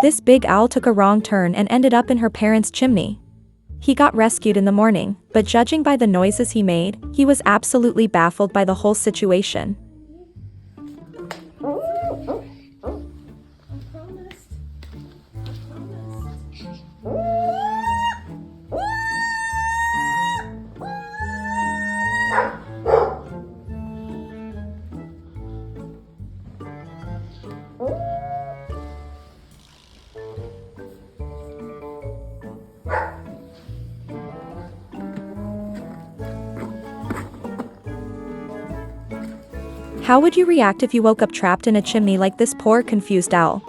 This big owl took a wrong turn and ended up in her parents' chimney. He got rescued in the morning, but judging by the noises he made, he was absolutely baffled by the whole situation. How would you react if you woke up trapped in a chimney like this poor confused owl?